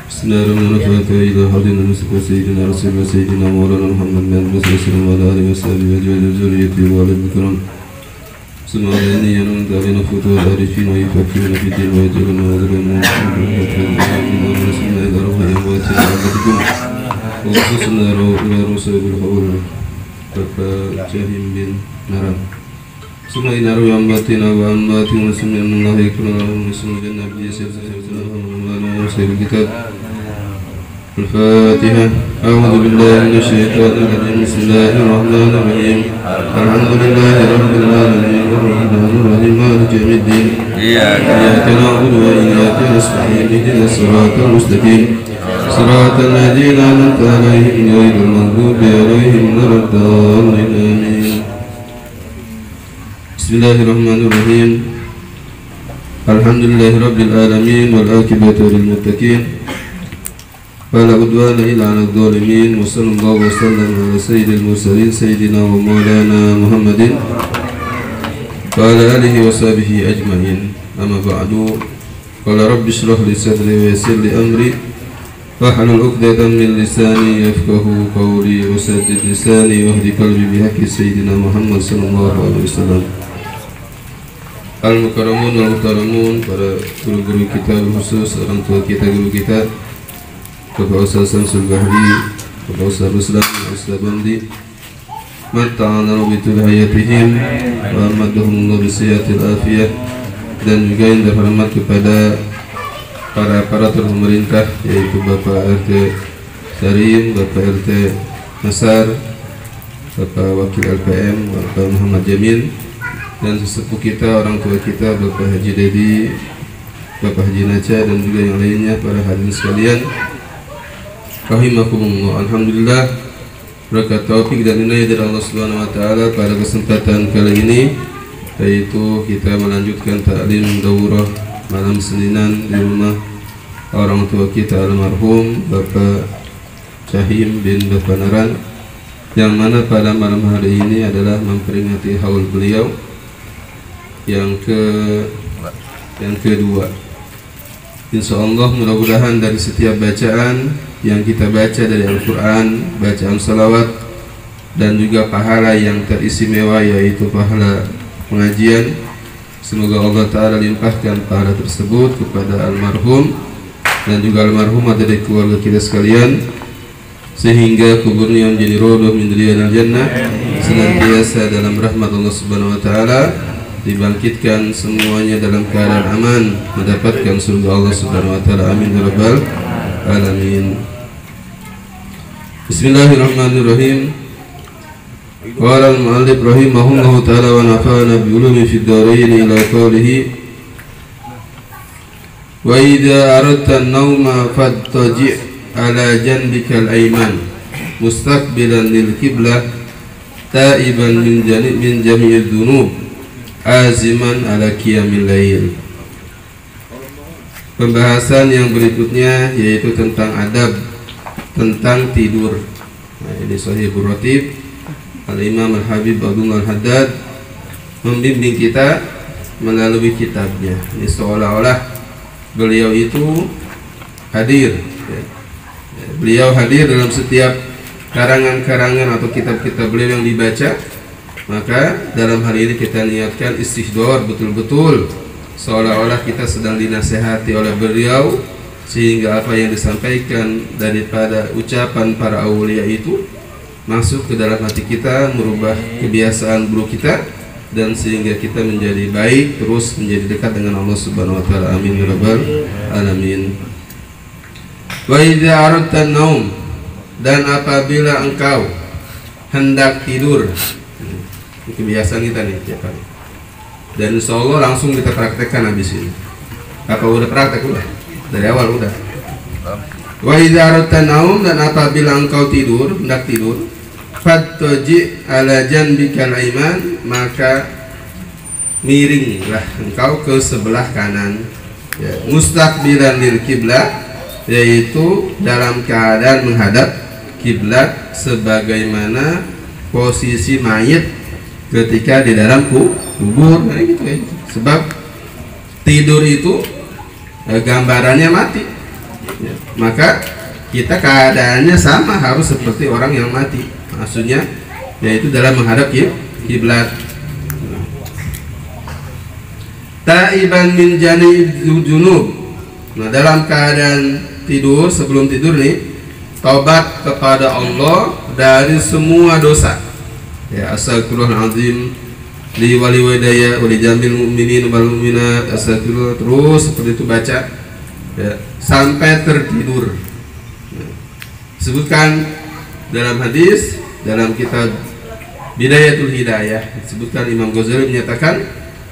Bismillahirrahmanirrahim. Ila hadina mustafa sayyidina rasulullah sayyidina maulana Muhammad bin Rasulullah wa ala alihi washabihi wa zurriyyati wa alihi bikram. Subhanallah yanun dalina futu arifin wa yafakiruna fi din wa yajruna wa yadruna wa Bismillahirrahmanirrahim. Wa khususna ila rasulil hawl jahim bin naram. Suma inaru ambatina wa ambatina subhanallah yakunu muslimin nabiy sallallahu alaihi kitab Al-Fatihah. A'udzu billahi minasy syaithanir rajim. Bismillahirrahmanirrahim. Alhamdulillahi rabbil alamin arrahmanir rahim maliki yaumiddin. Iyyaka na'budu wa iyyaka nasta'in ihdinas siratal mustaqim. Siratal ladzina an'amta 'alaihim ghairil maghdubi 'alaihim waladdallin. Amin. Bismillahirrahmanirrahim. Alhamdulillahi rabbil alamin wal aqibatu lil muttaqin. Wala udwana illa 'alal zalimin. Wa sallallahu wa sallam ala sayyidil mursalin sayyidina wa maulana Muhammadin wa ala alihi wa sahbihi ajma'in. Amma ba'du. Qala rabbi shrah li sadri wa yassir li amri wahlul 'uqdatam min lisani yafqahu qawli wa saddid lisani wahdi qalbi bihaqqi sayyidina Muhammad sallallahu alaihi wasallam. Al-Mukarramun wal Muhtaramun, para guru-guru kita khusus, orang tua kita, guru kita, Bapak Ustaz Samsul Bahri, Bapak Ustaz Ruslan, Ustaz Bandi, Matta'ana bitul hayatihim wa amadahumullah bisiyatil afiyah. Dan juga yang terhormat kepada para aparatur pemerintah, yaitu Bapak RT Sarim, Bapak RT Nasar, Bapak Wakil LPM, Bapak Muhammad Jamil, dan sesepuh kita, orang tua kita, Bapak Haji Dedi, Bapak Haji Naca, dan juga yang lainnya, para hadirin sekalian rahimakumullah. Alhamdulillah, berkat taufik dan inayah dari Allah Subhanahu wa taala, pada kesempatan kali ini yaitu kita melanjutkan taklim daurah malam Seninan di rumah orang tua kita almarhum Bapak Cahim bin Bapak Naran, yang mana pada malam hari ini adalah memperingati haul beliau yang kedua. Insyaallah mudah-mudahan dari setiap bacaan yang kita baca dari Al-Quran, bacaan salawat, dan juga pahala yang teristimewa yaitu pahala pengajian, semoga Allah Ta'ala limpahkan pahala tersebut kepada almarhum dan juga almarhumah dari keluarga kita sekalian, sehingga kuburnya menjadi rodoh min riyadil jannah, senantiasa dalam rahmat Allah Subhanahu wa taala, dibangkitkan semuanya dalam keadaan aman, mendapatkan surga Allah Subhanahu wa taala. Amin ya rabbal alamin. Bismillahirrahmanirrahim. Qala al-mu'allif rahimahullahu taala wa nafa'ana bi ulumi fid dharain ila qawlihi wa idza aradta an-nawma fattaji' ala janbika al-ayman mustaqbilan lil qiblah ta'iban min jami'id dhunub aziman ala qiyamil lail. Pembahasan yang berikutnya yaitu tentang adab tentang tidur. Nah, ini Shahihur Ratib Al-Imam Al-Habib Abdullah Al-Haddad membimbing kita melalui kitabnya. Ini seolah-olah beliau itu hadir, ya. Beliau hadir dalam setiap karangan-karangan atau kitab-kitab beliau yang dibaca. Maka dalam hari ini kita niatkan istihdor betul-betul, seolah-olah kita sedang dinasehati oleh beliau, sehingga apa yang disampaikan daripada ucapan para aulia itu masuk ke dalam hati kita, merubah kebiasaan buruk kita, dan sehingga kita menjadi baik, terus menjadi dekat dengan Allah Subhanahu wa taala. Amin ya rabbal alamin. Wa idza aradta an-naum, dan apabila engkau hendak tidur. Ini kebiasaan kita nih tiap hari. Dan insyaallah langsung kita praktekkan habis ini. Apa udah praktek udah? Dari awal udah. Wa idza aradta an-naum, dan apabila engkau tidur, hendak tidur, fattaji ala janbikal ayman, maka miringlah engkau ke sebelah kanan, ya, mustaqbilan lil qiblah, yaitu dalam keadaan menghadap kiblat, sebagaimana posisi mayit ketika di dalam kubur. Nah, gitu ya. Sebab tidur itu gambarannya mati. ya, maka kita keadaannya sama, harus seperti orang yang mati, maksudnya yaitu dalam menghadap kiblat. Ta'iban min janib junub. Nah, dalam keadaan tidur, sebelum tidur nih, taubat kepada Allah dari semua dosa. Ya, astagfirullahaladzim li wali wadaya wa li jamil mu'minin wal mu'minat, astagfirullah, terus seperti itu baca ya, sampai tertidur. Nah, disebutkan dalam hadis, dalam kitab Bidayatul Hidayah, disebutkan Imam Ghazali menyatakan,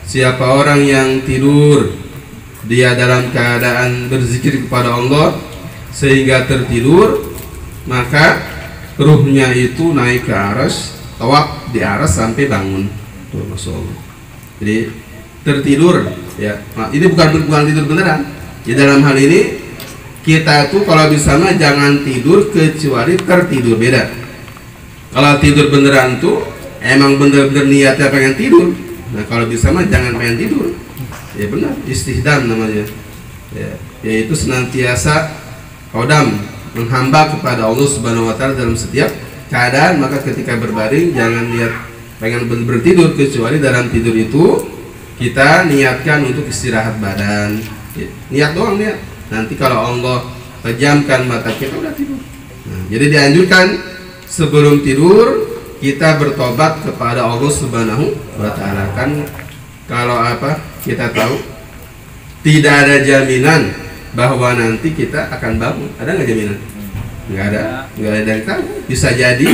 siapa orang yang tidur dia dalam keadaan berzikir kepada Allah sehingga tertidur, maka ruhnya itu naik ke aras, tawaf di aras sampai bangun. Tuh, Masya Allah. Jadi tertidur ya. Nah, ini bukan tidur beneran. Di dalam hal ini kita tuh kalau bisa mah jangan tidur kecuali tertidur, beda. Kalau tidur beneran tuh emang bener-bener niatnya pengen tidur. Nah, kalau bisa mah jangan pengen tidur. Ya benar, istihdam namanya. Ya, yaitu senantiasa qadam, menghamba kepada Allah Subhanahu wa taala dalam setiap keadaan. Maka ketika berbaring jangan niat pengen bertidur, kecuali dalam tidur itu kita niatkan untuk istirahat badan. Ya, niat doang niat. Nanti kalau Allah pejamkan mata kita udah tidur. Nah, jadi dianjurkan sebelum tidur kita bertobat kepada Allah Subhanahu wa taala. Kan kalau kita tahu tidak ada jaminan bahwa nanti kita akan bangun. Ada nggak jaminan? Nggak ada yang tahu. Bisa jadi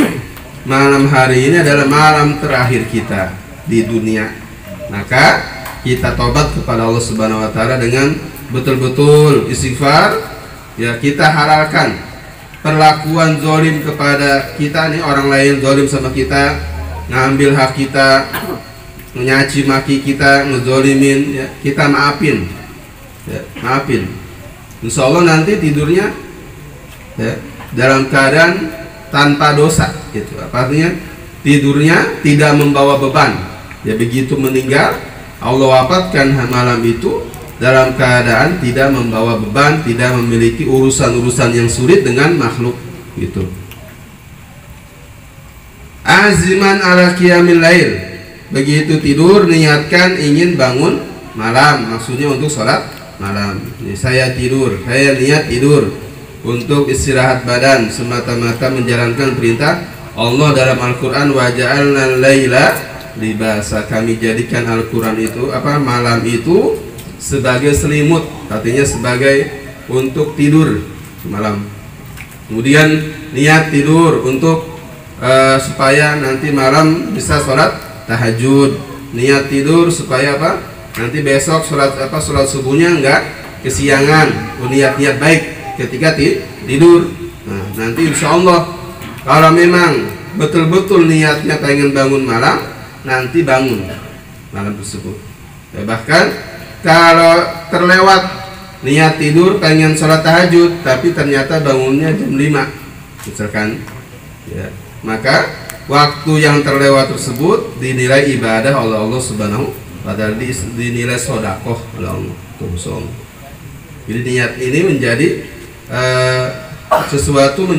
malam hari ini adalah malam terakhir kita di dunia. Maka kita tobat kepada Allah Subhanahu wa taala dengan betul-betul istighfar. Ya, kita halalkan perlakuan zolim kepada kita nih, orang lain zolim sama kita, ngambil hak kita, menyaci maki kita, ngezolimin, ya, kita maafin, ya, maafin. Insya Allah nanti tidurnya ya, dalam keadaan tanpa dosa, gitu. Artinya tidurnya tidak membawa beban. Ya, begitu meninggal Allah wafatkan malam itu dalam keadaan tidak membawa beban, tidak memiliki urusan-urusan yang sulit dengan makhluk, gitu. Aziman ala qiyamil lail. Begitu tidur niatkan ingin bangun malam, maksudnya untuk sholat malam. Ini saya tidur, saya niat tidur untuk istirahat badan, semata-mata menjalankan perintah Allah dalam Al-Quran. Wa ja'alna laila libasa. Kami jadikan Al-Quran itu malam itu sebagai selimut, artinya sebagai untuk tidur malam. Kemudian niat tidur untuk supaya nanti malam bisa sholat tahajud. Niat tidur supaya nanti besok sholat subuhnya enggak kesiangan. Niat baik ketika tidur. Nah, nanti insya Allah kalau memang betul-betul niatnya pengen bangun malam, nanti bangun malam tersebut. Ya, bahkan kalau terlewat niat tidur pengen sholat tahajud tapi ternyata bangunnya jam 5 misalkan, ya, maka waktu yang terlewat tersebut dinilai ibadah oleh Allah Subhanahu wa taala, dinilai sedekah oleh Allah. Jadi niat ini menjadi sesuatu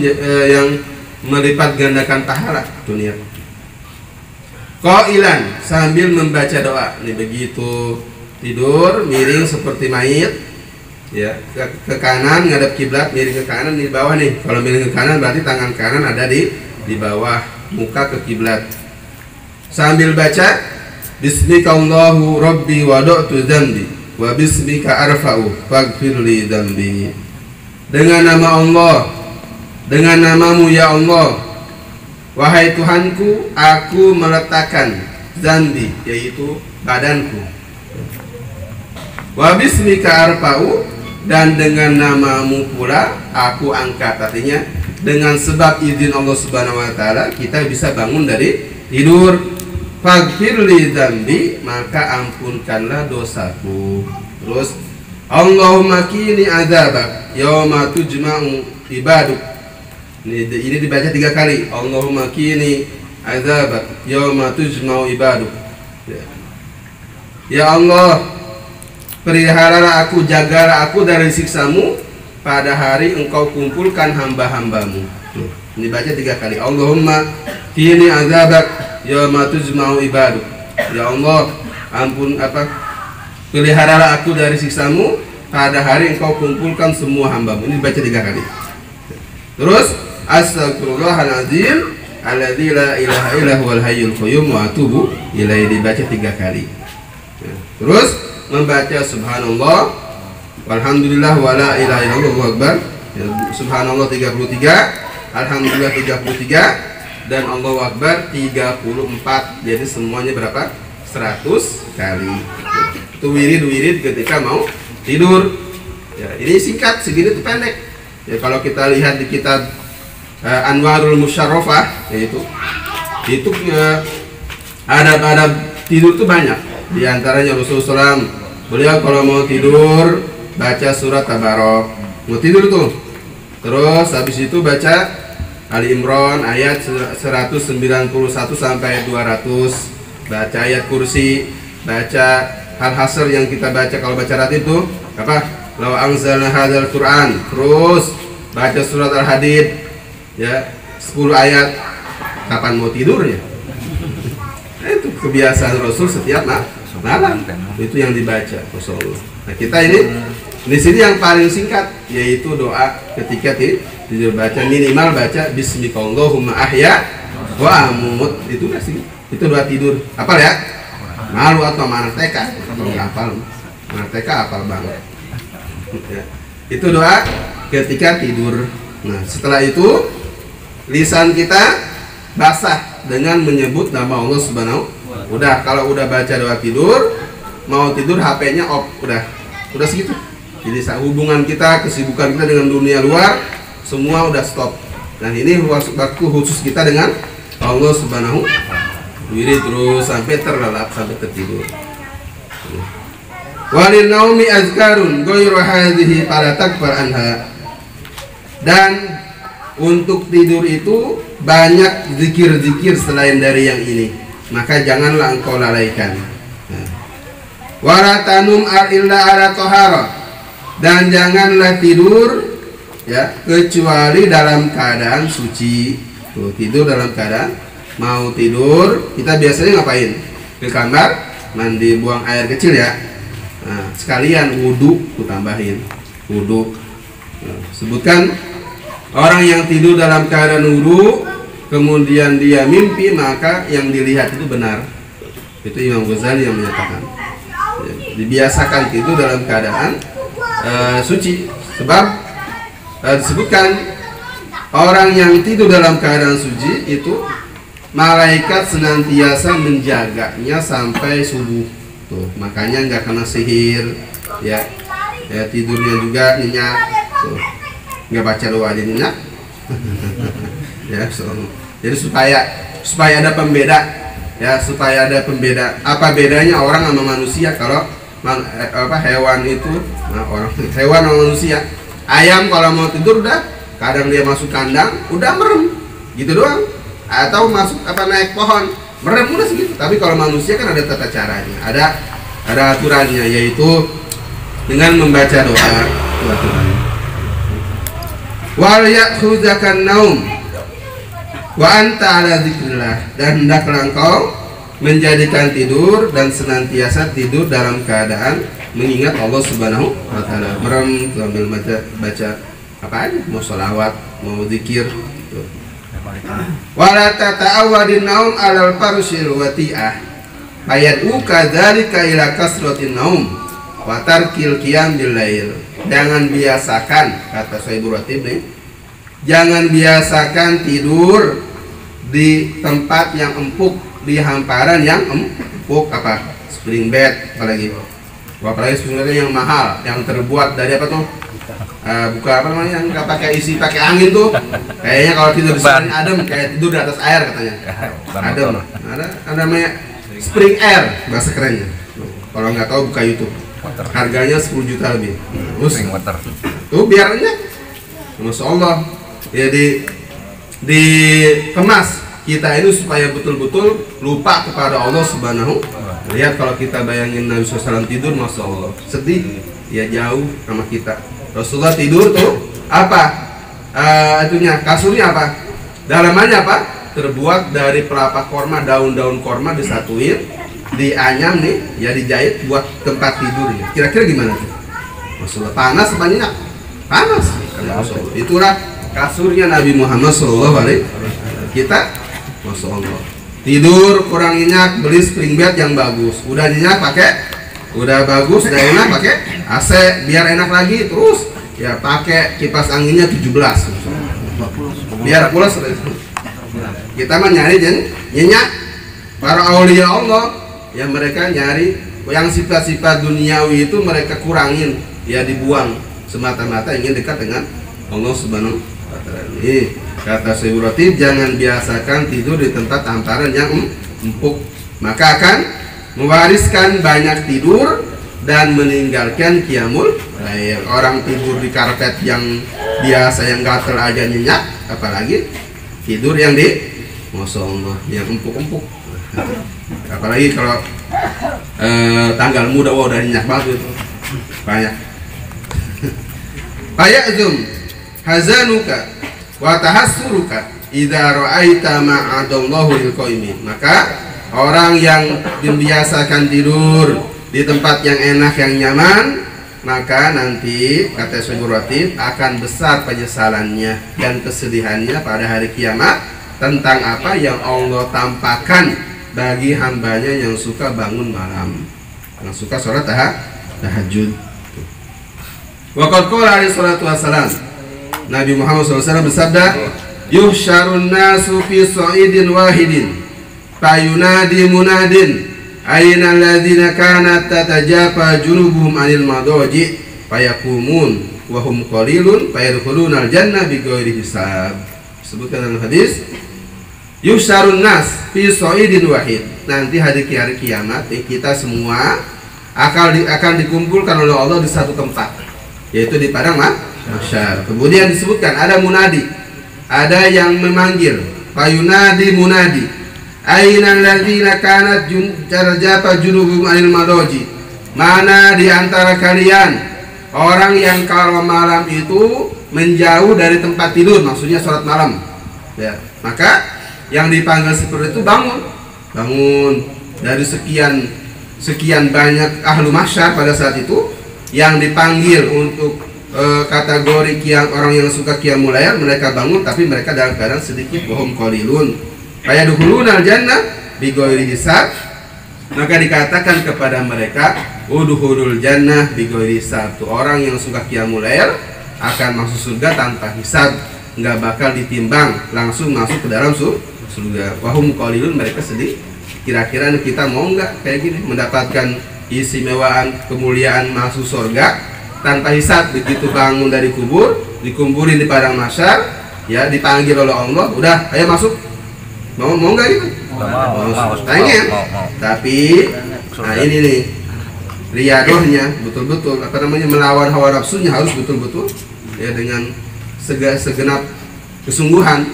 yang melipat gandakan pahala itu niat. Qailan, sambil membaca doa. Ini begitu tidur miring seperti mayit, ya, ke kanan ngadap kiblat, miring ke kanan di bawah nih. Kalau miring ke kanan berarti tangan kanan ada di bawah, muka ke kiblat. Sambil baca Bismikallahu Rabbi wada'tu dzambi wa bismika arfa'u faghfirli dzambi. Dengan nama Allah, dengan namamu ya Allah, wahai Tuhanku, aku meletakkan dzambi, yaitu badanku. Wa bismika arfa'u, dan dengan namamu pula aku angkat. Artinya dengan sebab izin Allah Subhanahu wa taala kita bisa bangun dari tidur. Faghfirli dzambi, maka ampunkanlah dosaku. Terus Allahumma qini adzabak yauma tujma'u ibaduk. Ini dibaca 3 kali. Allahumma qini adzabak yauma tujma'u ibaduk. Ya Allah, peliharalah aku, jagalah aku dari siksamu pada hari engkau kumpulkan hamba-hambamu. Ini baca 3 kali. Allahumma qini azabak yauma tujma'u ibaduk. Ya Allah, ampun peliharalah aku dari siksamu pada hari engkau kumpulkan semua hambamu. Ini baca 3 kali. Terus astagfirullahaladzim alladzi la ilaha illa huwal hayyul qayyum wa atubu ilaihi, dibaca 3 kali. Terus membaca subhanallah walhamdulillah wala ilaha illallah wallahu akbar. Subhanallah 33, alhamdulillah 33, dan Allahu akbar 34. Jadi semuanya berapa? 100 kali. Itu wirid ketika mau tidur. Ya, ini singkat, segini tuh pendek. Ya, kalau kita lihat di kitab Anwarul Musyarrafah, yaitu itu adab-adab tidur tuh banyak. Di antaranya Rasulullah SAW, beliau kalau mau tidur baca surat Tabarok, mau tidur tuh. Terus habis itu baca Ali Imran ayat 191 sampai 200, baca ayat kursi, baca Al-Hasr yang kita baca kalau baca ratib itu apa? Law anzalna hadzal Qur'an. Terus baca surat Al-Hadid ya 10 ayat. Kapan mau tidurnya? Itu kebiasaan Rasul setiap malam. Itu yang dibaca Rasulullah. Nah, kita ini di sini yang paling singkat yaitu doa ketika tidur, baca minimal baca bismikallahumma ahya wa amut. Itu enggak sih? Itu doa tidur. Apal ya? Malu atau mana TK? Kalau nggak hafal, mana TK hafal banget. Ya. Itu doa ketika tidur. Nah, setelah itu lisan kita basah dengan menyebut nama Allah Subhanahu. Udah, kalau udah baca doa tidur, mau tidur HP-nya off, udah segitu. Jadi hubungan kita, kesibukan kita dengan dunia luar semua udah stop. Nah, ini waktu khusus kita dengan Allah Subhanahu. Wirid terus sampai terlelap, sampai tertidur. Walin naumi azkarun ghairu hadhihi fala takfar anha. Dan untuk tidur itu banyak zikir-zikir selain dari yang ini, maka janganlah engkau lalaikan. Wala tanum illa ala tahara, dan janganlah tidur ya kecuali dalam keadaan suci. Tuh, tidur dalam keadaan mau tidur, kita biasanya ngapain? Ke kamar, mandi, buang air kecil ya. Nah, sekalian wudhu, ku tambahin wudhu. Nah, sebutkan orang yang tidur dalam keadaan wudhu, kemudian dia mimpi, maka yang dilihat itu benar. Itu Imam Ghazali yang menyatakan. Ya, dibiasakan tidur dalam keadaan suci, sebab disebutkan orang yang tidur dalam keadaan suci itu malaikat senantiasa menjaganya sampai subuh. Tuh, makanya nggak kena sihir, ya tidurnya juga nyenyak. Tuh, nggak baca doa aja nyenyak. Ya, jadi supaya ada pembeda, ya supaya ada pembeda. Apa bedanya orang sama manusia? Kalau hewan itu, hewan sama manusia. Ayam kalau mau tidur udah, kadang dia masuk kandang, udah merem, gitu doang. Atau masuk naik pohon merem udah segitu. Tapi kalau manusia kan ada tata caranya, ada aturannya, yaitu dengan membaca doa. Wal ya'khuzakan naum wa anta ala dzikrillah, dan hendaklah engkau menjadikan tidur dan senantiasa tidur dalam keadaan mengingat Allah Subhanahu wa taala. Merem sambil baca apa aja, mau sholawat, mau zikir. Wala tata'awadin naum alal farsyil wati'ah fayad'u kadzalika ila kasratin naum wa tarkil qiyam bil lail. Jangan biasakan, kata Syaibur Ratib nih, jangan biasakan tidur di tempat yang empuk, di hamparan yang empuk, apa spring bed apalagi spring bed yang mahal, yang terbuat dari apa tuh? Bukan apa namanya, yang nggak pakai angin tuh, kayaknya kalau tidur di sini adem, kayak tidur di atas air katanya. Adem, ada namanya spring air bahasa kerennya. Kalau nggak tahu buka YouTube, harganya 10 juta lebih. Terus tuh biarnya, masya Allah, ya dikemas kita ini supaya betul-betul lupa kepada Allah Subhanahu. Lihat kalau kita bayangin Nabi SAW tidur, masya Allah, sedih, ya jauh sama kita. Rasulullah tidur tuh apa? Itunya kasurnya apa? Dalamannya apa? Terbuat dari pelapa korma, daun-daun korma disatuin, dianyam nih, ya dijahit buat tempat tidurnya. Kira-kira gimana tuh? Rasulullah panas apa nyenyak? Panas. Rasulullah. Itulah kasurnya Nabi Muhammad SAW. Kita, Masya Allah, tidur kurang nyenyak, beli spring bed yang bagus. Udah nyenyak pakai, udah bagus, udah enak pakai AC biar enak lagi. Terus ya pakai kipas anginnya 17 biar pulas. Kita mah nyari nyenyak. Para aulia Allah yang mereka nyari yang sifat-sifat duniawi itu mereka kurangin, ya dibuang, semata-mata ingin dekat dengan Allah Subhanahu wa Ta'ala. Ini kata Syekh Ratib, jangan biasakan tidur di tempat hamparan yang empuk, maka akan mewariskan banyak tidur dan meninggalkan qiyamul lail. Orang tidur di karpet yang biasa yang gatel aja nyenyak, apalagi tidur yang di Masya Allah yang empuk-empuk. Apalagi kalau tanggal muda, wah udah nyenyak banget itu. Banyak. Fayazum hazanuka wa tahassuruka idza ra'aita ma'adallahu lil qaimin. Maka orang yang membiasakan tidur di tempat yang enak, yang nyaman, maka nanti kata Syekh Ratib akan besar penyesalannya dan kesedihannya pada hari kiamat tentang apa yang Allah tampakkan bagi hambanya yang suka bangun malam, yang suka sholat tahajud. Waqad qala alaihi salatu wassalam, Nabi Muhammad SAW bersabda, yuhsyarun nasu fi sa'idin wahidin fayunadi munadin aina alladhina kanat tatajafa junubuhum anil madaji fayaqumun wa hum qalilun fayadkhuluna al-jannah bighairi hisab. Sebutkan dalam hadis, yuhsyarun nas fi sa'idin wahid. Nanti hari kiamat kita semua akan dikumpulkan oleh Allah di satu tempat, yaitu di padang mahsyar. Kemudian disebutkan ada munadi, ada yang memanggil, fayunadi munadi aina alladzina kanat tarjafa junubuhum anil madaji. Mana di antara kalian orang yang kalau malam itu menjauh dari tempat tidur, maksudnya sholat malam, ya, maka yang dipanggil seperti itu bangun dari sekian banyak ahlu mahsyar pada saat itu. Yang dipanggil untuk kategori orang yang suka qiyamul lail, mereka bangun tapi mereka dalam keadaan sedikit, wahum qalilun fayadkhuluna al-jannah bighairi hisab. Maka dikatakan kepada mereka, udkhulul jannah bighairi hisab. Tuh orang yang suka qiyamul lail akan masuk surga tanpa hisab, nggak bakal ditimbang, langsung masuk ke dalam surga. Wahum qalilun, mereka sedih. Kira-kira kita mau nggak kayak gini, mendapatkan istimewaan kemuliaan masuk surga tanpa hisab? Begitu bangun dari kubur, dikumpulin di padang mahsyar, ya dipanggil oleh Allah, udah ayo masuk. Mau nggak gitu? Mau. Pengen. Tapi nah ini nih riadohnya, betul-betul apa namanya, melawan hawa nafsunya harus betul-betul ya dengan segenap kesungguhan.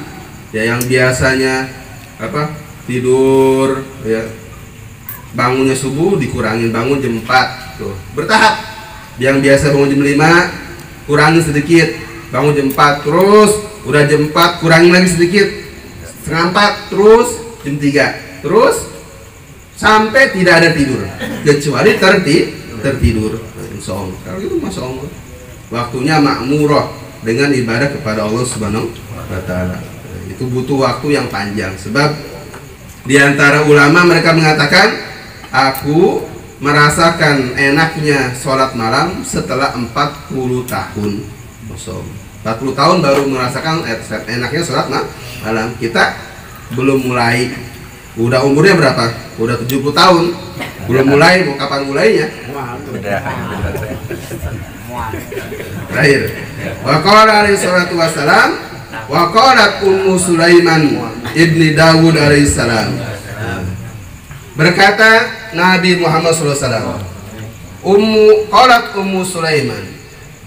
Ya yang biasanya apa tidur, ya bangunnya subuh dikurangin, bangun jam 4 tuh, bertahap. Yang biasa bangun jam 5 kurangin sedikit, bangun jam 4, terus udah jam 4 kurangin lagi sedikit, setengah 4, terus jam 3, terus sampai tidak ada tidur kecuali tertidur. Insya Allah kalau gitu Masya Allah waktunya makmurah dengan ibadah kepada Allah Subhanahu wa Ta'ala. Itu butuh waktu yang panjang. Sebab diantara ulama mereka mengatakan, aku merasakan enaknya sholat malam setelah 40 tahun. Masya Allah, 40 tahun baru merasakan enaknya sholat malam. Kita belum mulai. Udah umurnya berapa? Udah 70 tahun. Belum mulai, mau kapan mulainya? Terakhir, wa qala alaihi salatu wassalam, wa qalat Ummu Sulaiman ibni Dawud alaihi salam. Berkata Nabi Muhammad SAW, Ummu Sulaiman,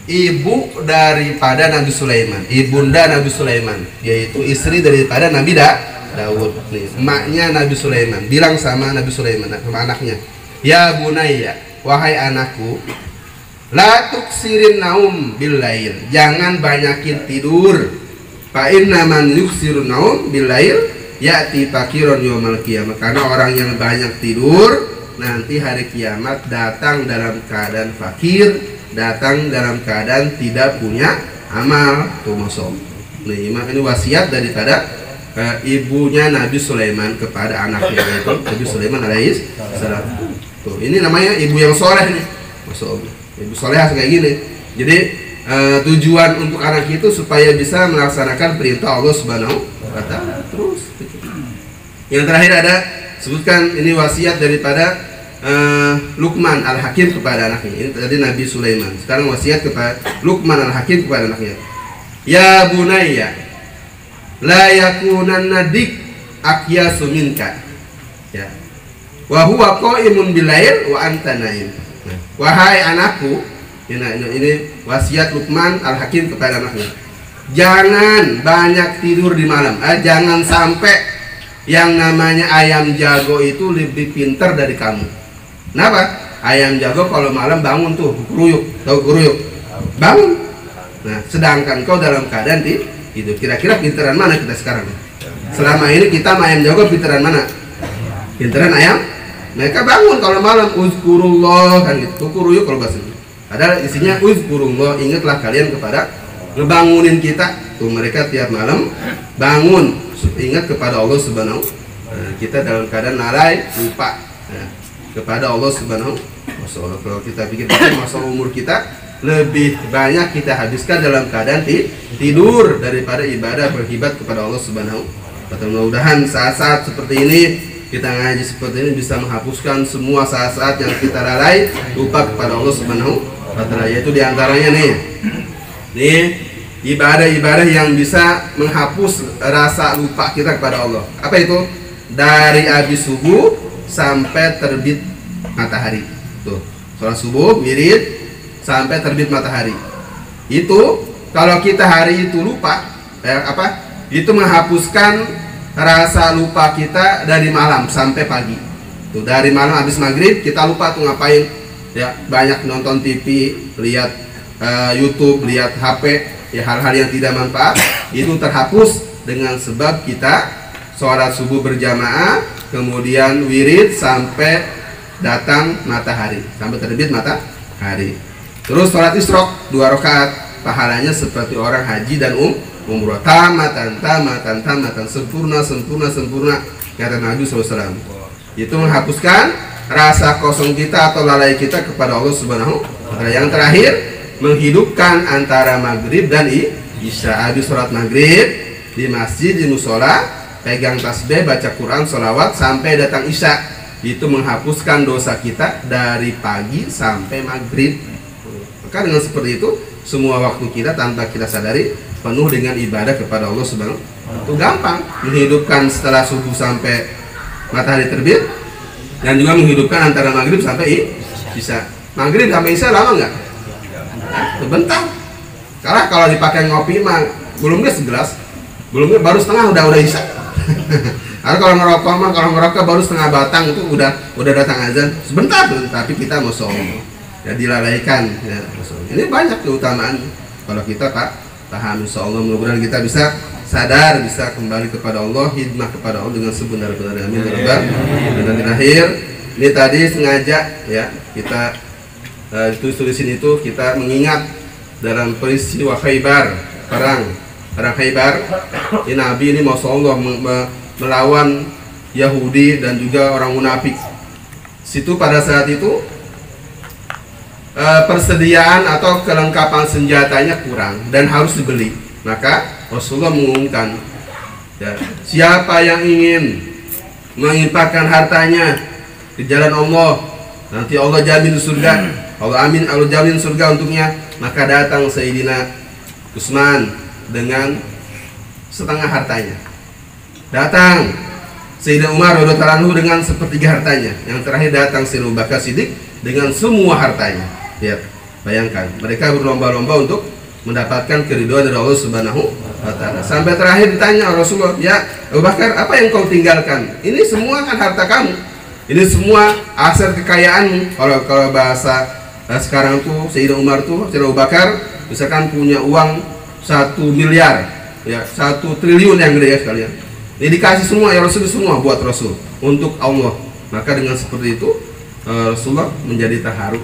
ibu daripada Nabi Sulaiman, ibunda Nabi Sulaiman, yaitu istri daripada Nabi Daud. Nih, emaknya Nabi Sulaiman bilang sama Nabi Sulaiman, sama anaknya, ya bunayya, wahai anakku, La tuksirin naum billail, jangan banyakin tidur. Fa inna man yuksirun naum billail ya'ti fakiron yaumal qiyamah. Karena orang yang banyak tidur nanti hari kiamat datang dalam keadaan fakir, datang dalam keadaan tidak punya amal. Tuh masuk. Ini wasiat daripada ibunya Nabi Sulaiman kepada anaknya, yaitu Nabi Sulaiman alaihi salam. Tuh, ini namanya ibu yang soleh nih. Masuk. Ibu soleh kayak gini. Jadi tujuan untuk anak itu supaya bisa melaksanakan perintah Allah Subhanahu wa Ta'ala. Terus yang terakhir ada sebutkan ini wasiat daripada Luqman Al-Hakim kepada anaknya. Ini tadi Nabi Sulaiman. Sekarang wasiat kepada Luqman Al-Hakim kepada anaknya. Ya bunayya la yakunanna dik aqyasu minka. Ya. Wa huwa qaimun bilail wa anta naim. Wahai anakku, ini wasiat Luqman Al-Hakim kepada anaknya. Jangan banyak tidur di malam. Jangan sampai yang namanya ayam jago itu lebih pintar dari kamu. Kenapa? Ayam jago kalau malam bangun tuh keruyuk, tahu keruyuk? Bangun. Nah, sedangkan kau dalam keadaan tidur. Kira-kira pintaran mana kita sekarang? Selama ini kita ayam jago pintaran mana? Pintaran ayam. Mereka bangun kalau malam, uzkurullah kan gitu, kuruyuk kalau bahasa ini. Padahal isinya uzkurullah, ingatlah kalian kepada ngebangunin kita. Tuh mereka tiap malam bangun, ingat kepada Allah Subhanahu. Kita dalam keadaan lalai, lupa kepada Allah Subhanahu. Masalah kalau kita pikir masa umur kita lebih banyak kita habiskan dalam keadaan tidur daripada ibadah berhibat kepada Allah Subhanahu. Mudah-mudahan saat-saat seperti ini, kita ngaji seperti ini bisa menghapuskan semua saat-saat yang kita lalai lupa kepada Allah Subhanahu wa Ta'ala. Yaitu diantaranya nih ibadah-ibadah yang bisa menghapus rasa lupa kita kepada Allah. Apa itu? Dari habis subuh sampai terbit matahari. Tuh, sholat subuh, wirid sampai terbit matahari. Itu kalau kita hari itu lupa, itu menghapuskan rasa lupa kita dari malam sampai pagi. Tuh, dari malam habis maghrib kita lupa tuh ngapain, ya banyak nonton TV, lihat YouTube, lihat HP, ya hal-hal yang tidak manfaat. Itu terhapus dengan sebab kita sholat subuh berjamaah, kemudian wirid sampai datang matahari, sampai terbit matahari. Terus sholat isyraq 2 rakaat, pahalanya seperti orang haji dan umrah, tamatan, sempurna kata Nabi SAW. Itu menghapuskan rasa kosong kita atau lalai kita kepada Allah Subhanahu wa Ta'ala. Yang terakhir, menghidupkan antara maghrib dan isya. Habis sholat maghrib di masjid, di musola, pegang tasbih, baca Quran, sholawat sampai datang isya. Itu menghapuskan dosa kita dari pagi sampai maghrib. Maka dengan seperti itu, semua waktu kita tanpa kita sadari penuh dengan ibadah kepada Allah Subhanahu. Itu gampang menghidupkan setelah subuh sampai matahari terbit, dan juga menghidupkan antara maghrib sampai isya. Maghrib sampai isya lama nggak? Sebentar. Karena kalau dipakai ngopi mah belumnya segelas, belumnya baru setengah udah isya. Karena kalau ngerokok baru setengah batang itu udah datang azan. Sebentar tuh, tapi kita mau sholat ya dilalaikan ya. Ini banyak keutamaan kalau kita paham. Insyaallah mudah-mudahan kita bisa sadar, bisa kembali kepada Allah, hidmah kepada Allah dengan sebenar-benarnya. Amin ya rabbal alamin. Dan terakhir, ini tadi sengaja ya kita tulis-tulisin itu kita mengingat dalam peristiwa Khaybar, perang Khaybar. Ini Nabi ini masyaallah melawan Yahudi dan juga orang munafik. Situ pada saat itu persediaan atau kelengkapan senjatanya kurang dan harus dibeli. Maka Rasulullah mengumumkan, ya, siapa yang ingin menginfakkan hartanya di jalan Allah, nanti Allah jamin surga. Allah jamin surga untuknya. Maka datang Sayyidina Utsman dengan setengah hartanya. Datang Sayyidina Umar radhiyallahu anhu dengan sepertiga hartanya. Yang terakhir datang Sayyidina Abu Bakar Siddiq dengan semua hartanya. Ya, bayangkan mereka berlomba-lomba untuk mendapatkan keridhaan dari Allah Subhanahu wa Ta'ala. Sampai terakhir ditanya Rasulullah, ya Abu Bakar, apa yang kau tinggalkan? Ini semua kan harta kamu. Ini semua aset kekayaanmu. Kalau bahasa sekarang tuh Sayyidina Umar tuh, Sayyidina Abu Bakar misalkan punya uang 1 miliar, ya 1 triliun yang gede ya sekalian. Ini dikasih semua ya Rasul, semua buat Rasul untuk Allah. Maka dengan seperti itu Rasulullah menjadi terharu,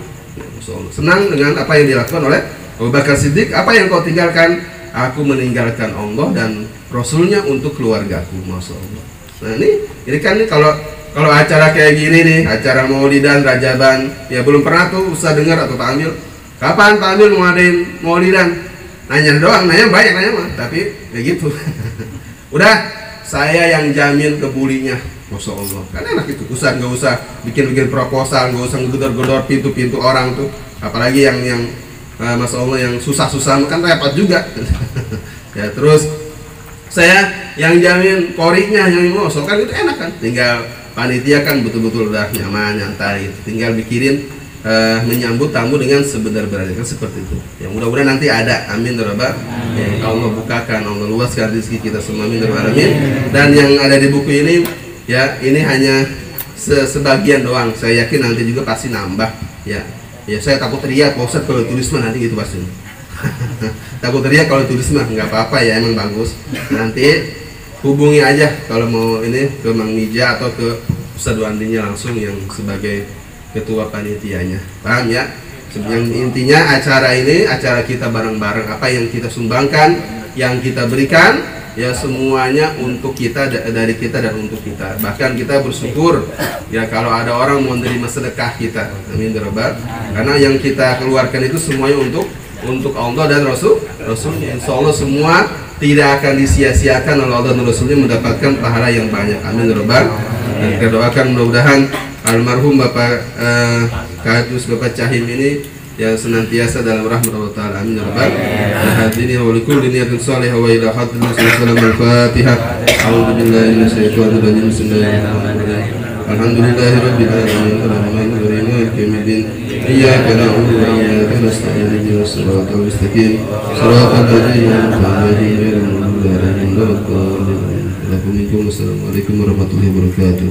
senang dengan apa yang dilakukan oleh Abu Bakar Siddiq. Apa yang kau tinggalkan? Aku meninggalkan Allah dan Rasulnya untuk keluargaku. Masya Allah. Nah ini kan nih kalau acara kayak gini nih, acara maulidan, rajaban, ya belum pernah tuh usah dengar atau tampil. Kapan tampil mau ngadain maulidan? Nanya doang, nanya banyak nanya mah, tapi kayak gitu. Udah, saya yang jamin kebulinya. Masya Allah, kan enak itu. Nggak usah bikin proposal, nggak usah ngedor-gedor pintu-pintu orang tuh. Apalagi yang Masya Allah yang susah-susah kan repot juga. Ya terus saya yang jamin korinya, yang ngosok kan itu enak kan. Tinggal panitia kan betul-betul udah nyaman, nyantai gitu. Tinggal mikirin menyambut tamu dengan sebenar-benarnya kan seperti itu. Yang mudah-mudahan nanti ada, amin ya Rabbal. Allah bukakan, Allah luaskan rezeki kita semua, amin ya Rabbal alamin. Dan yang ada di buku ini ya ini hanya sebagian doang. Saya yakin nanti juga pasti nambah ya. Ya saya takut teriak Pak Ustadz kalau tulis mah nanti gitu pasti. Takut teriak kalau tulis mah nggak apa-apa ya, emang bagus. Nanti hubungi aja kalau mau ini ke Mang Mija atau ke Ustadz Wandinya langsung yang sebagai ketua panitianya. Paham ya? Yang intinya acara ini acara kita bareng-bareng, apa yang kita sumbangkan, yang kita berikan ya semuanya untuk kita, dari kita dan untuk kita. Bahkan kita bersyukur ya kalau ada orang mau menerima sedekah kita, amin ya Rabbal. Karena yang kita keluarkan itu semuanya untuk Allah dan Rasulnya. Insya Allah semua tidak akan disia-siakan oleh Allah dan Rasulnya, mendapatkan pahala yang banyak, amin ya Rabbal. Dan kita doakan mudah-mudahan almarhum Bapak Kadus Bapak Cahim ini yang senantiasa dalam rahmat Allah Ta'ala, amin ya Rabbal. Hadirin wa likulli niyatin salihah wa ila hadratin Rasulullah al-Fatihah. A'udzu billahi minasyaitonir rajim. Bismillahirrahmanirrahim. Alhamdulillahi rabbil alamin arrahmanir rahim maliki yaumiddin. Iyyaka na'budu wa iyyaka nasta'in ihdinas siratal mustaqim siratal ladzina an'amta 'alaihim ghairil maghdubi 'alaihim waladdallin. Assalamualaikum warahmatullahi wabarakatuh.